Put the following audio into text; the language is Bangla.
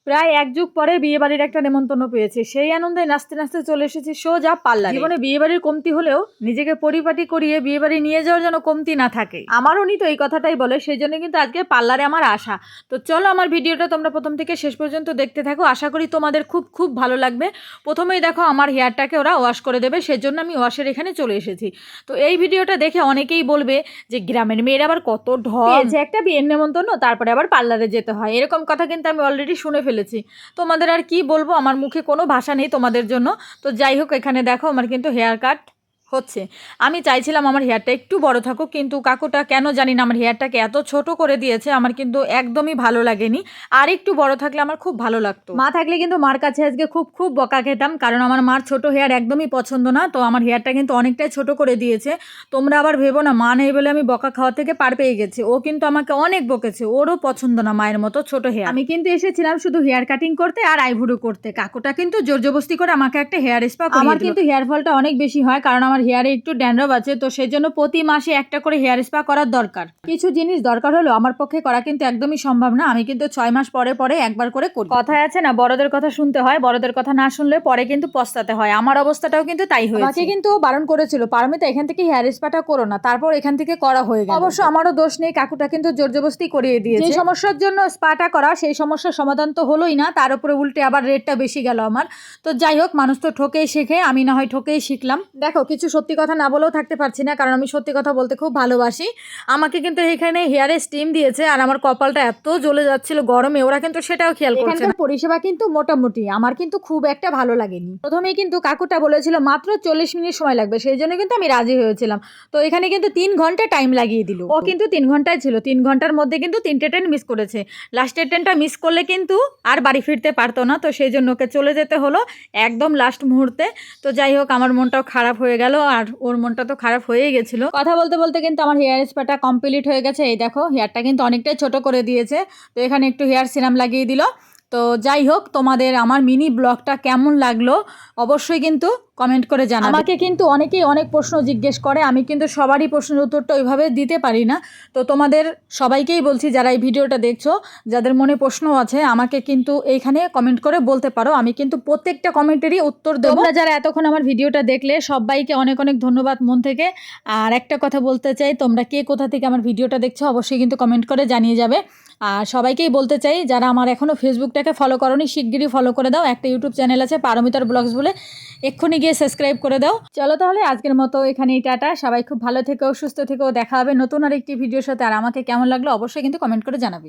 প্রায় এক যুগ পরে বিয়েবাড়ির একটা নেমন্তন্ন পেয়েছি, সেই আনন্দে নাচতে নাচতে চলে এসেছি সোজা পার্লারে। জীবনে বিয়েবাড়ির কমতি হলেও নিজেকে পরিপাটি করিয়ে বিয়েবাড়ি নিয়ে যাওয়ার যেন কমতি না থাকে। আমার উনি তো এই কথাটাই বলে, সেই জন্য কিন্তু আজকে পার্লারে আমার আসা। তো চলো আমার ভিডিওটা তোমরা প্রথম থেকে শেষ পর্যন্ত দেখতে থাকো, আশা করি তোমাদের খুব খুব ভালো লাগবে। প্রথমেই দেখো আমার হেয়ারটাকে ওরা ওয়াশ করে দেবে, সেজন্য আমি ওয়াশের এখানে চলে এসেছি। তো এই ভিডিওটা দেখে অনেকেই বলবে যে গ্রামের মেয়েরা আবার কত ঢং, যে একটা বিয়ের নেমন্তন্ন তারপরে আবার পার্লারে যেতে হয়, এরকম কথা কিন্তু আমি অলরেডি শুনে ফেলেছি। তোমাদের আর কি বলবো, আমার মুখে কোনো ভাষা নেই তোমাদের জন্য। তো যাই হোক, এখানে দেখো আমার কিন্তু হেয়ার কাট হচ্ছে। আমি চাইছিলাম আমার হেয়ারটা একটু বড় থাকুক, কিন্তু কাকুটা কেন জানি না আমার হেয়ারটাকে এত ছোট করে দিয়েছে, আমার কিন্তু একদমই ভালো লাগেনি। আর একটু বড় থাকলে আমার খুব ভালো লাগতো। মা থাকলে কিন্তু মার কাছে আজকে খুব খুব বকা খেতাম, কারণ আমার মার ছোট হেয়ার একদমই পছন্দ না। তো আমার হেয়ারটা কিন্তু অনেকটাই ছোট করে দিয়েছে। তোমরা আবার ভেবো না মা নেই বলে আমি বকা খাওয়া থেকে পার পেয়ে গেছি, ও কিন্তু আমাকে অনেক বকেছে, ওরও পছন্দ না মায়ের মতো ছোট হেয়ার। আমি কিন্তু এসেছিলাম শুধু হেয়ার কাটিং করতে আর আইব্রো করতে, কাকুটা কিন্তু জোর জবস্তি করে আমাকে একটা হেয়ার স্পা করিয়ে দিল। আমার কিন্তু হেয়ার ফলটা অনেক বেশি হয়, কারণ আমার হেয়ারে একটু ড্যান্ড্রফ আছে, তো সেই জন্য প্রতি মাসে একটা করে হেয়ার স্পা করার দরকার। কিছু জিনিস দরকার হলো আমার পক্ষে করা কিন্তু একদমই সম্ভব না, আমি কিন্তু 6 মাস পরে পরে একবার করে করি। কথায় আছে না, বড়দের কথা শুনতে হয়, বড়দের কথা না শুনলে পরে কিন্তু পস্তাতে হয়। আমার অবস্থাটাও কিন্তু তাই হয়েছে। আমাকে কিন্তু বারণ করেছিল, পারমিতা এখান থেকে হেয়ার স্পাটা করো না, তারপর এখান থেকে করা হয়ে গেল। অবশ্য আমারও দোষ নেই, কাকুটা কিন্তু জোর জবস্তি করিয়ে দিয়েছে। যে সমস্যার জন্য স্পাটা করা, সেই সমস্যার সমাধান তো হলোই না, তার উপরে উল্টে আবার রেটটা বেশি গেল আমার। তো যাই হোক, মানুষ তো ঠকেই শেখে, আমি না হয় ঠকেই শিখলাম। দেখো, কিছু সত্যি কথা না বলেও থাকতে পারছি না, কারণ আমি সত্যি কথা বলতে খুব ভালোবাসি। আমাকে কিন্তু এখানে হেয়ারে স্টিম দিয়েছে, আর আমার কপালটা এত জ্বলে যাচ্ছিল গরমে, ওরা কিন্তু সেটাও খেয়াল করছে না। পরিষেবা কিন্তু মোটামুটি, আমার কিন্তু খুব একটা ভালো লাগেনি। প্রথমেই কিন্তু কাকুটা বলেছিল মাত্র 40 মিনিট সময় লাগবে, সেই জন্য কিন্তু আমি রাজি হয়েছিলাম। তো এখানে কিন্তু 3 ঘন্টা টাইম লাগিয়ে দিল। ও কিন্তু 3 ঘন্টায় ছিল, 3 ঘন্টার মধ্যে কিন্তু 3টে ট্রেন মিস করেছে। লাস্টের ট্রেনটা মিস করলে কিন্তু আর বাড়ি ফিরতে পারতো না, তো সেই জন্য ওকে চলে যেতে হলো একদম লাস্ট মুহূর্তে। তো যাই হোক, আমার মনটাও খারাপ হয়ে গেল, আর ওর মনটা তো খারাপ হয়েই গেছিল। কথা বলতে বলতে কিন্তু আমার হেয়ার স্পাটা কমপ্লিট হয়ে গেছে। এই দেখো, হেয়ারটা কিন্তু অনেকটাই ছোট করে দিয়েছে। তো এখানে একটু হেয়ার সিরাম লাগিয়ে দিল। তো যাই হোক, তোমাদের আমার মিনি ব্লগটা কেমন লাগলো অবশ্যই কিন্তু কমেন্ট করে জানাবে। আমাকে কিন্তু অনেকেই অনেক প্রশ্ন জিজ্ঞেস করে, আমি কিন্তু সবারই প্রশ্নের উত্তরটা ওইভাবে দিতে পারি না। তো তোমাদের সবাইকেই বলছি, যারা এই ভিডিওটা দেখছো, যাদের মনে প্রশ্ন আছে, আমাকে কিন্তু এইখানে কমেন্ট করে বলতে পারো, আমি কিন্তু প্রত্যেকটা কমেন্টেরই উত্তর দেবো। তোমরা যারা এতক্ষণ আমার ভিডিওটা দেখলে সবাইকে অনেক অনেক ধন্যবাদ মন থেকে। আর একটা কথা বলতে চাই, তোমরা কে কোথা থেকে আমার ভিডিওটা দেখছো অবশ্যই কিন্তু কমেন্ট করে জানিয়ে যাবে। আর সবাইকেই বলতে চাই, যারা আমার এখনও ফেসবুকটাকে ফলো করোনি, শিগগিরই ফলো করে দাও। একটা ইউটিউব চ্যানেল আছে পারমিতার ব্লগস বলে, এক্ষুনি গিয়ে সাবস্ক্রাইব করে দাও। চলো তাহলে আজকের মতো এখানেই টাটা, সবাই খুব ভালো থেকো, সুস্থ থেকো, দেখা হবে নতুন আর একটি ভিডিওর সাথে। আর আমাকে কেমন লাগলো অবশ্যই কিন্তু কমেন্ট করে জানাবে।